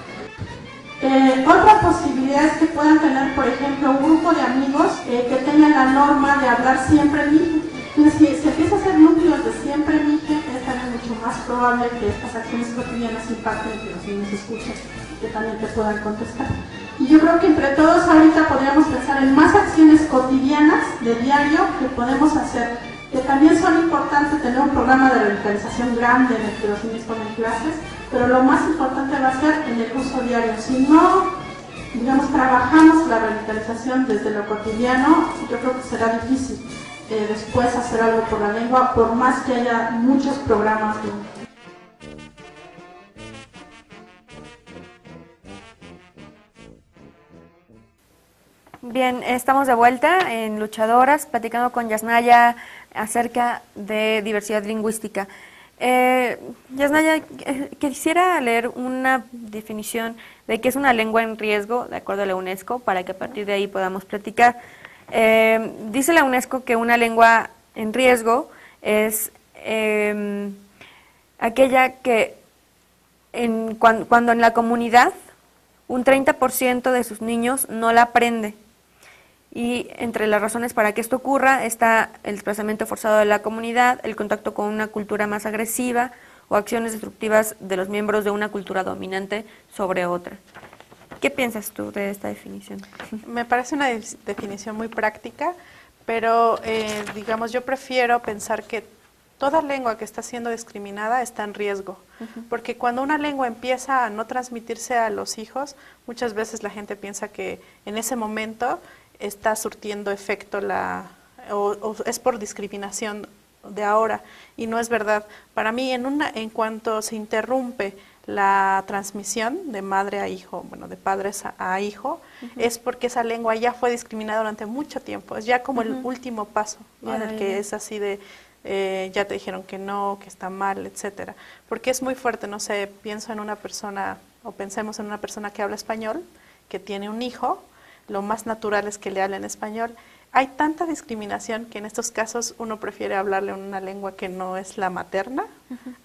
Otra posibilidad es que puedan tener, por ejemplo, un grupo de amigos que tengan la norma de hablar siempre mije. Entonces, si se empieza a hacer núcleos de siempre mije, es también mucho más probable que estas acciones cotidianas impacten y que los niños escuchen, que también te puedan contestar. Y yo creo que entre todos ahorita podríamos pensar en más acciones cotidianas de diario que podemos hacer, que también son importantes tener un programa de revitalización grande en el que los niños tomen clases, pero lo más importante va a ser en el uso diario. Si no, digamos, trabajamos la revitalización desde lo cotidiano, yo creo que será difícil después hacer algo por la lengua, por más que haya muchos programas de... Bien, estamos de vuelta en Luchadoras, platicando con Yasnaya acerca de diversidad lingüística. Yasnaya, quisiera leer una definición de qué es una lengua en riesgo, de acuerdo a la UNESCO, para que a partir de ahí podamos platicar. Dice la UNESCO que una lengua en riesgo es aquella que cuando en la comunidad un 30% de sus niños no la aprende. Y entre las razones para que esto ocurra está el desplazamiento forzado de la comunidad, el contacto con una cultura más agresiva o acciones destructivas de los miembros de una cultura dominante sobre otra. ¿Qué piensas tú de esta definición? Me parece una definición muy práctica, pero digamos, yo prefiero pensar que toda lengua que está siendo discriminada está en riesgo, porque cuando una lengua empieza a no transmitirse a los hijos, muchas veces la gente piensa que en ese momento está surtiendo efecto o es por discriminación de ahora, y no es verdad. Para mí, en cuanto se interrumpe la transmisión de madre a hijo, bueno, de padres a hijo, es porque esa lengua ya fue discriminada durante mucho tiempo, es ya como el último paso, ¿no? En el que es así de, ya te dijeron que no, que está mal, etcétera. Porque es muy fuerte, no sé, pienso en una persona, o pensemos en una persona que habla español, que tiene un hijo, lo más natural es que le hable en español. Hay tanta discriminación que en estos casos uno prefiere hablarle en una lengua que no es la materna,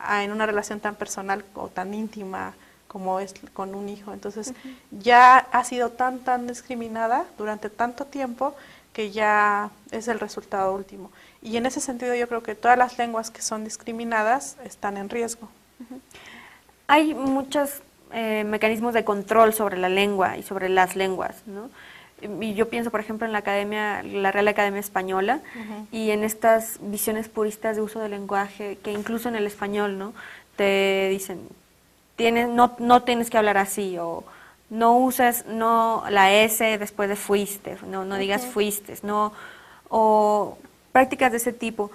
en una relación tan personal o tan íntima como es con un hijo. Entonces ya ha sido tan discriminada durante tanto tiempo que ya es el resultado último. Y en ese sentido yo creo que todas las lenguas que son discriminadas están en riesgo. Hay muchos mecanismos de control sobre la lengua y sobre las lenguas, ¿no? Y yo pienso, por ejemplo, en la Real Academia Española, y en estas visiones puristas de uso del lenguaje, que incluso en el español, ¿no?, te dicen, no tienes que hablar así, o no uses la S después de fuiste, no digas fuiste, o prácticas de ese tipo,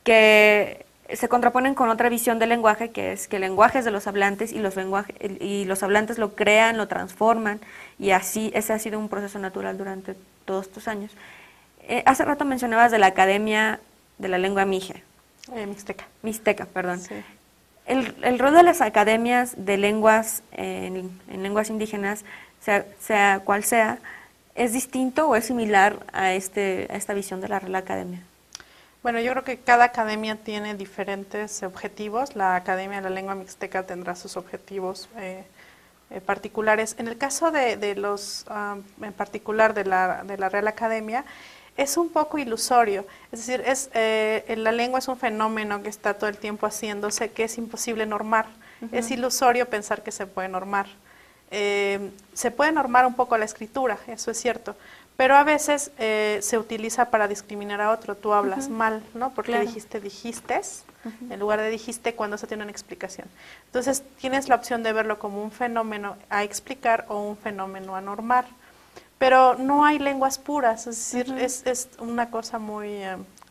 que se contraponen con otra visión del lenguaje, que es que el lenguaje es de los hablantes y los hablantes lo crean, lo transforman, y así ese ha sido un proceso natural durante todos estos años. Hace rato mencionabas de la Academia de la Lengua Mije. Mixteca. Mixteca, perdón. Sí. El rol de las academias de lenguas en lenguas indígenas, sea cual sea, ¿es distinto o es similar a esta visión de la Real Academia? Bueno, yo creo que cada academia tiene diferentes objetivos. La Academia de la Lengua Mixteca tendrá sus objetivos particulares. En el caso de los, en particular de la Real Academia, es un poco ilusorio. Es decir, la lengua es un fenómeno que está todo el tiempo haciéndose, que es imposible normar. Es ilusorio pensar que se puede normar. Se puede normar un poco la escritura, eso es cierto, pero a veces se utiliza para discriminar a otro. Tú hablas mal, ¿no? Porque dijistes, en lugar de dijiste, cuando se tiene una explicación. Entonces tienes la opción de verlo como un fenómeno a explicar o un fenómeno a normar. Pero no hay lenguas puras, es decir, es una cosa muy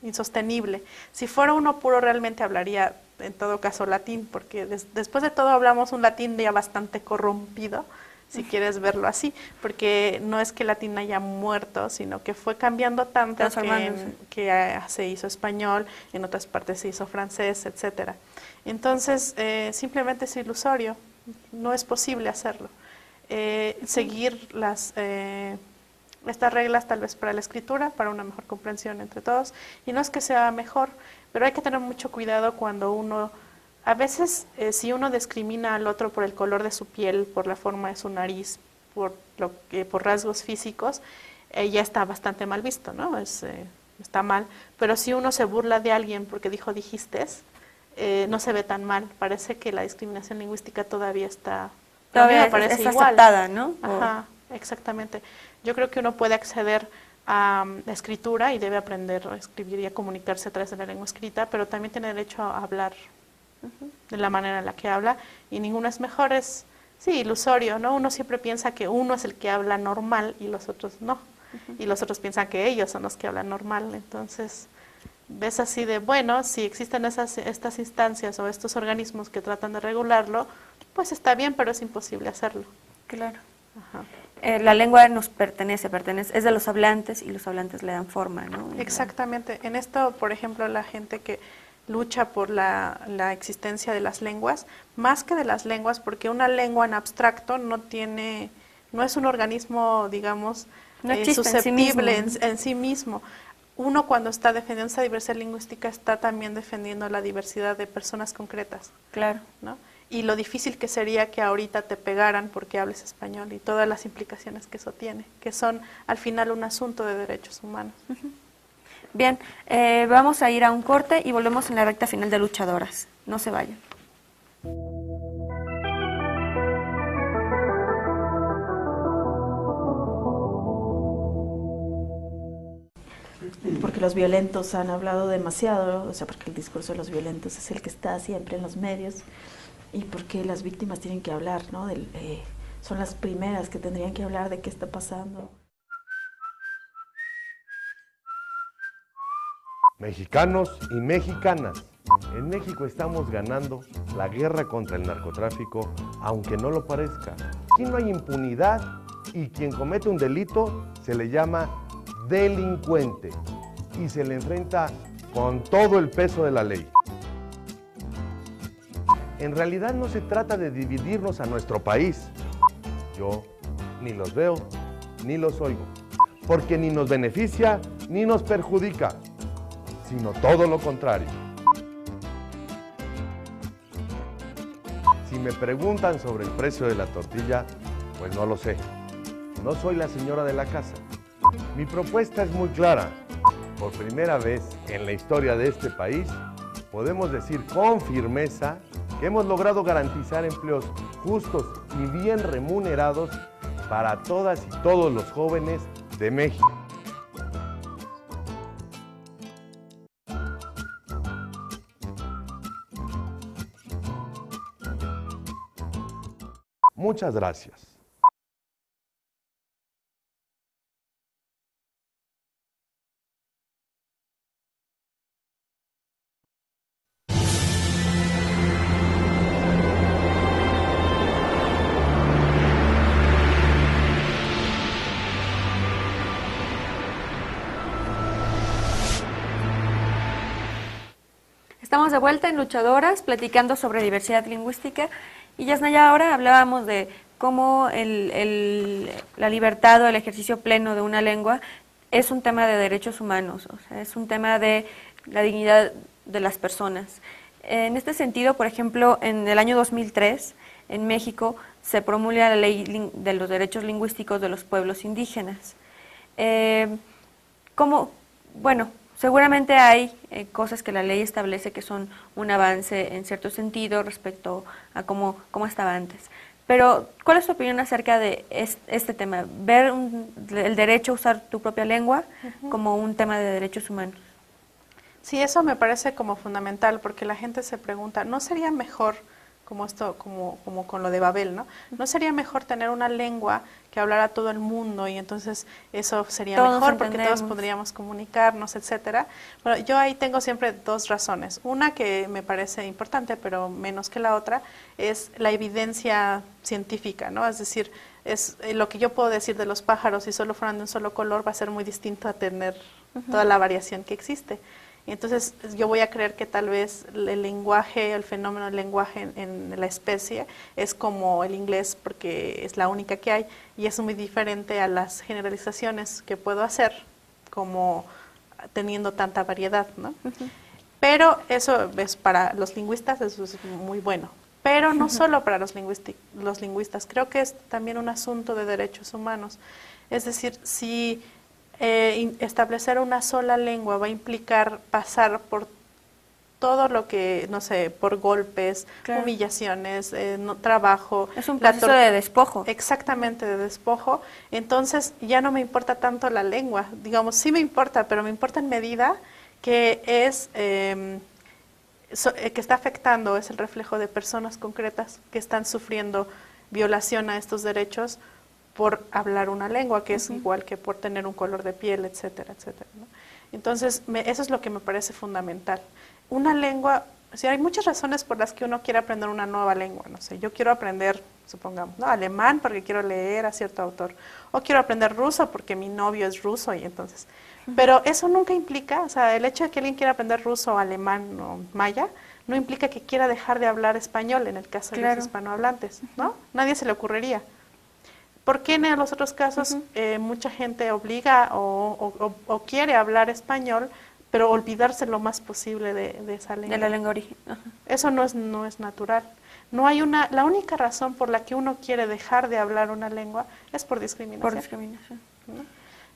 insostenible. Si fuera uno puro, realmente hablaría, en todo caso, latín, porque después de todo hablamos un latín ya bastante corrompido. si quieres verlo así, porque no es que latín haya muerto, sino que fue cambiando tanto que se hizo español, en otras partes se hizo francés, etcétera. Entonces, simplemente es ilusorio, no es posible hacerlo. Seguir estas reglas tal vez para la escritura, para una mejor comprensión entre todos, y no es que sea mejor, pero hay que tener mucho cuidado cuando uno, a veces si uno discrimina al otro por el color de su piel, por la forma de su nariz, por rasgos físicos, ya está bastante mal visto, ¿no? Está mal, pero si uno se burla de alguien porque dijo dijistes, no se ve tan mal. Parece que la discriminación lingüística todavía está aceptada, ¿no? Ajá, exactamente. Yo creo que uno puede acceder a la escritura y debe aprender a escribir y a comunicarse a través de la lengua escrita, pero también tiene derecho a hablar de la manera en la que habla, y ninguno es mejor, es ilusorio, ¿no? Uno siempre piensa que uno es el que habla normal y los otros no, y los otros piensan que ellos son los que hablan normal. Entonces ves así de, bueno, si existen estas instancias o estos organismos que tratan de regularlo, pues está bien, pero es imposible hacerlo. Claro. Ajá. La lengua nos pertenece, es de los hablantes y los hablantes le dan forma, ¿no? Exactamente. En esto, por ejemplo, la gente que lucha por la existencia de las lenguas, más que de las lenguas, porque una lengua en abstracto no es un organismo, digamos, susceptible en sí mismo. Uno, cuando está defendiendo esa diversidad lingüística, está también defendiendo la diversidad de personas concretas. Claro. ¿No? Y lo difícil que sería que ahorita te pegaran porque hables español y todas las implicaciones que eso tiene, que son al final un asunto de derechos humanos. Bien, vamos a ir a un corte y volvemos en la recta final de Luchadoras. No se vayan. Porque los violentos han hablado demasiado, o sea, porque el discurso de los violentos es el que está siempre en los medios, y porque las víctimas tienen que hablar, ¿no? Son las primeras que tendrían que hablar de qué está pasando. Mexicanos y mexicanas, en México estamos ganando la guerra contra el narcotráfico, aunque no lo parezca. Aquí no hay impunidad y quien comete un delito se le llama delincuente y se le enfrenta con todo el peso de la ley. En realidad no se trata de dividirnos a nuestro país. Yo ni los veo ni los oigo, porque ni nos beneficia ni nos perjudica, sino todo lo contrario. Si me preguntan sobre el precio de la tortilla, pues no lo sé. No soy la señora de la casa. Mi propuesta es muy clara. Por primera vez en la historia de este país, podemos decir con firmeza que hemos logrado garantizar empleos justos y bien remunerados para todas y todos los jóvenes de México. Muchas gracias. Estamos de vuelta en Luchadoras, platicando sobre diversidad lingüística. Y Yasnaya, ahora hablábamos de cómo la libertad o el ejercicio pleno de una lengua es un tema de derechos humanos, o sea, es un tema de la dignidad de las personas. En este sentido, por ejemplo, en el año 2003, en México, se promulga la Ley de los Derechos Lingüísticos de los Pueblos Indígenas. Seguramente hay cosas que la ley establece que son un avance en cierto sentido respecto a cómo estaba antes. Pero, ¿cuál es tu opinión acerca de este tema? Ver el derecho a usar tu propia lengua como un tema de derechos humanos. Sí, eso me parece como fundamental, porque la gente se pregunta, ¿no sería mejor, como con lo de Babel, ¿no? ¿No sería mejor tener una lengua que hablara todo el mundo y entonces eso sería mejor porque todos podríamos comunicarnos, etcétera? Bueno, yo ahí tengo siempre dos razones. Una que me parece importante, pero menos que la otra, es la evidencia científica, ¿no? Es decir, es lo que yo puedo decir de los pájaros, si solo fueran de un solo color, va a ser muy distinto a tener toda la variación que existe. Entonces yo voy a creer que tal vez el lenguaje, el fenómeno del lenguaje en la especie es como el inglés porque es la única que hay y es muy diferente a las generalizaciones que puedo hacer como teniendo tanta variedad, ¿no? Pero eso es para los lingüistas, eso es muy bueno. Pero no solo para los lingüistas, creo que es también un asunto de derechos humanos. Es decir, si establecer una sola lengua va a implicar pasar por todo lo que, no sé, por golpes, humillaciones, trabajo. Es un proceso de despojo. Exactamente, de despojo. Entonces ya no me importa tanto la lengua. Digamos, sí me importa, pero me importa en medida que es que está afectando, es el reflejo de personas concretas que están sufriendo violación a estos derechos por hablar una lengua, que es igual que por tener un color de piel, etcétera, etcétera, ¿no? Entonces, eso es lo que me parece fundamental. Una lengua, o sea, hay muchas razones por las que uno quiere aprender una nueva lengua, no sé, yo quiero aprender, supongamos, ¿no? Alemán porque quiero leer a cierto autor, o quiero aprender ruso porque mi novio es ruso y entonces... Pero eso nunca implica, o sea, el hecho de que alguien quiera aprender ruso, alemán o maya, no implica que quiera dejar de hablar español en el caso de los hispanohablantes, ¿no? Nadie se le ocurriría. ¿Por qué en los otros casos mucha gente obliga o quiere hablar español, pero olvidarse lo más posible de esa lengua? De la lengua original. Eso no es natural. No hay la única razón por la que uno quiere dejar de hablar una lengua es por discriminación. Por discriminación. ¿No?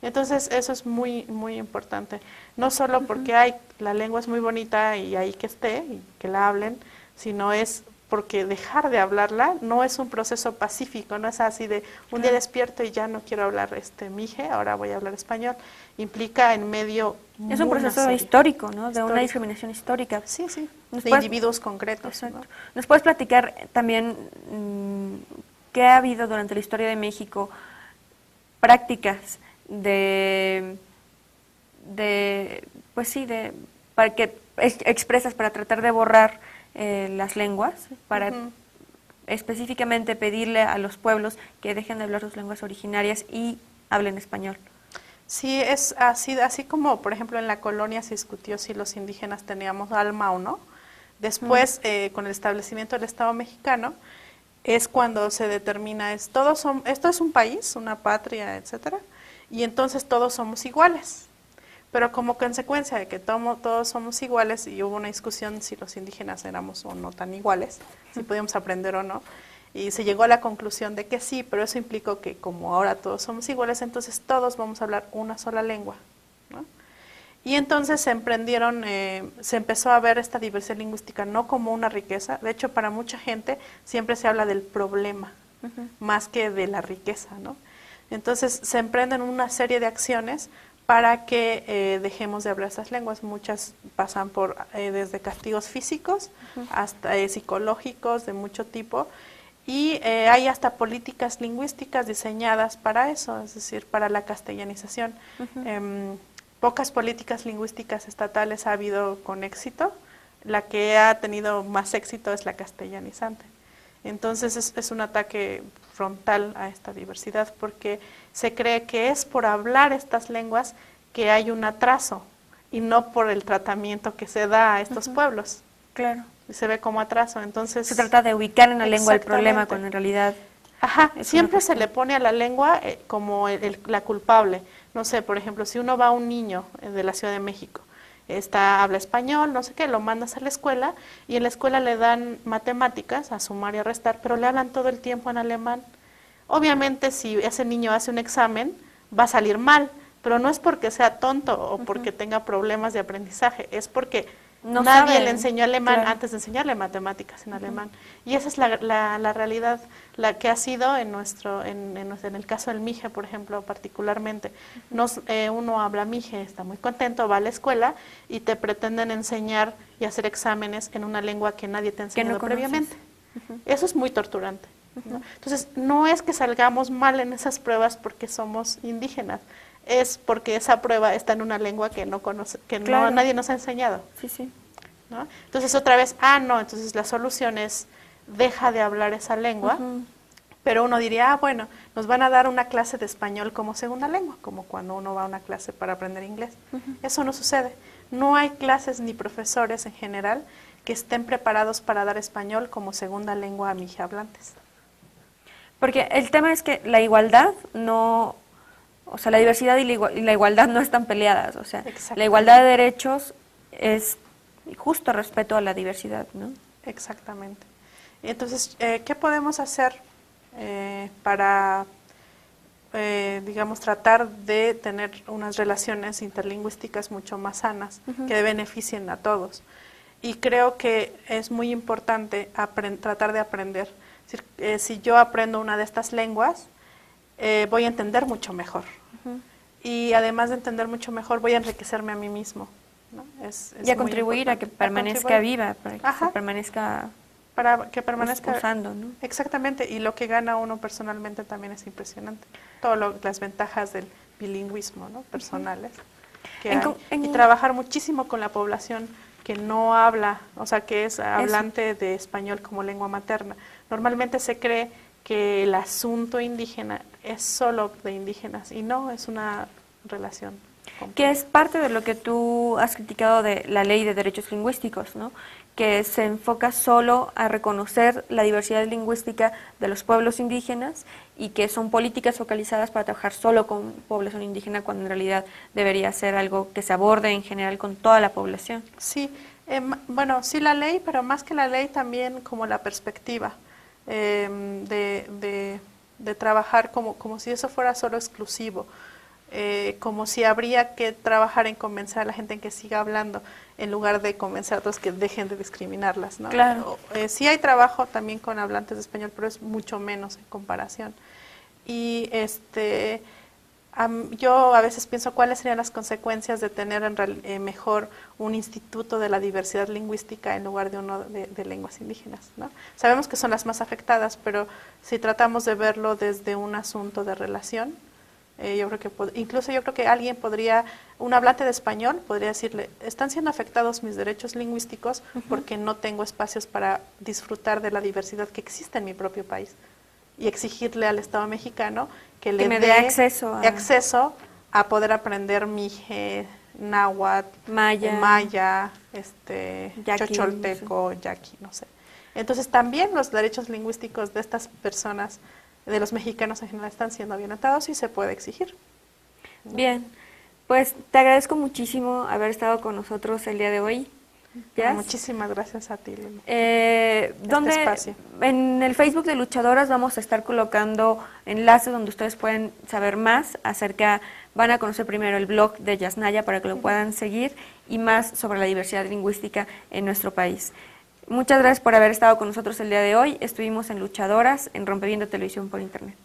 Entonces eso es muy, muy importante. No solo porque la lengua es muy bonita y ahí que esté y que la hablen, sino es porque dejar de hablarla no es un proceso pacífico, no es así de un día despierto y ya no quiero hablar mije, ahora voy a hablar español. Implica en medio... Es un proceso histórico, ¿no? De una discriminación histórica. Sí, sí, de individuos concretos. ¿No? ¿Nos puedes platicar también qué ha habido durante la historia de México prácticas para que expresas para tratar de borrar las lenguas, para específicamente pedirle a los pueblos que dejen de hablar sus lenguas originarias y hablen español? Sí, es así como, por ejemplo, en la colonia se discutió si los indígenas teníamos alma o no. Después, con el establecimiento del Estado mexicano, es cuando se determina, esto es un país, una patria, etcétera, y entonces todos somos iguales. Pero como consecuencia de que todos somos iguales, y hubo una discusión si los indígenas éramos o no tan iguales, si podíamos aprender o no, y se llegó a la conclusión de que sí, pero eso implicó que como ahora todos somos iguales, entonces todos vamos a hablar una sola lengua, ¿no? Y entonces se empezó a ver esta diversidad lingüística no como una riqueza. De hecho, para mucha gente siempre se habla del problema, más que de la riqueza, ¿no? Entonces se emprenden una serie de acciones para que dejemos de hablar esas lenguas. Muchas pasan por desde castigos físicos hasta psicológicos de mucho tipo, y hay hasta políticas lingüísticas diseñadas para eso, es decir, para la castellanización. Pocas políticas lingüísticas estatales ha habido con éxito. La que ha tenido más éxito es la castellanizante. Entonces es un ataque frontal a esta diversidad, porque se cree que es por hablar estas lenguas que hay un atraso y no por el tratamiento que se da a estos pueblos. Claro. Y se ve como atraso. Entonces se trata de ubicar en la lengua el problema, cuando en realidad... Siempre se le pone a la lengua como la culpable. No sé, por ejemplo, si uno va a un niño de la Ciudad de México, habla español, no sé qué, lo mandas a la escuela y en la escuela le dan matemáticas, a sumar y a restar, pero le hablan todo el tiempo en alemán. Obviamente si ese niño hace un examen va a salir mal, pero no es porque sea tonto o porque tenga problemas de aprendizaje, es porque nadie le enseñó alemán antes de enseñarle matemáticas en alemán. Y esa es la realidad, la que ha sido en el caso del mije, por ejemplo, particularmente. Uno habla mije, está muy contento, va a la escuela y te pretenden enseñar y hacer exámenes en una lengua que nadie te ha enseñado previamente. Eso es muy torturante, ¿no? Entonces, no es que salgamos mal en esas pruebas porque somos indígenas, es porque esa prueba está en una lengua que no conoce, que nadie nos ha enseñado. ¿No? Entonces otra vez, entonces la solución es deja de hablar esa lengua Pero uno diría, bueno, nos van a dar una clase de español como segunda lengua, como cuando uno va a una clase para aprender inglés. Eso no sucede. No hay clases ni profesores en general que estén preparados para dar español como segunda lengua a mijihablantes. Porque el tema es que la igualdad no, o sea, la diversidad y la igualdad no están peleadas, o sea, la igualdad de derechos es justo respeto a la diversidad, ¿no? Exactamente. Entonces, ¿qué podemos hacer para, digamos, tratar de tener unas relaciones interlingüísticas mucho más sanas, que beneficien a todos? Y creo que es muy importante tratar de aprender. Es decir, si yo aprendo una de estas lenguas, voy a entender mucho mejor. Y además de entender mucho mejor, voy a enriquecerme a mí mismo, ¿no? Y a contribuir a que permanezca viva, para que se permanezca... Para que permanezca usando, ¿no? Exactamente, y lo que gana uno personalmente también es impresionante. Todas las ventajas del bilingüismo, ¿no? Personales. Y trabajar muchísimo con la población que no habla, o sea, que es hablante de español como lengua materna. Normalmente se cree que el asunto indígena es solo de indígenas, y no, es una relación completa. Que es parte de lo que tú has criticado de la Ley de Derechos Lingüísticos, ¿no? Que se enfoca solo a reconocer la diversidad lingüística de los pueblos indígenas y que son políticas focalizadas para trabajar solo con población indígena, cuando en realidad debería ser algo que se aborde en general con toda la población. Sí, bueno, sí la ley, pero más que la ley también como la perspectiva de trabajar como si eso fuera solo exclusivo. Como si habría que trabajar en convencer a la gente en que siga hablando, en lugar de convencer a otros que dejen de discriminarlas, ¿no? Claro. Sí hay trabajo también con hablantes de español, pero es mucho menos en comparación. Y yo a veces pienso cuáles serían las consecuencias de tener mejor un instituto de la diversidad lingüística en lugar de uno de lenguas indígenas, ¿no? Sabemos que son las más afectadas, pero si tratamos de verlo desde un asunto de relación, yo creo que incluso yo creo que alguien un hablante de español podría decirle, están siendo afectados mis derechos lingüísticos porque no tengo espacios para disfrutar de la diversidad que existe en mi propio país, y exigirle al Estado mexicano que le me dé dé acceso a poder aprender mije, náhuatl, maya, yaqui, chocholteco, yaqui, no sé. Entonces también los derechos lingüísticos de estas personas, de los mexicanos en general, están siendo violentados y se puede exigir, ¿no? Bien, pues te agradezco muchísimo haber estado con nosotros el día de hoy. Muchísimas gracias a ti, Lulu. Espacio. En el Facebook de Luchadoras vamos a estar colocando enlaces donde ustedes pueden saber más van a conocer primero el blog de Yasnaya para que lo puedan seguir, y más sobre la diversidad lingüística en nuestro país. Muchas gracias por haber estado con nosotros el día de hoy. Estuvimos en Luchadoras, en Rompeviento Televisión por Internet.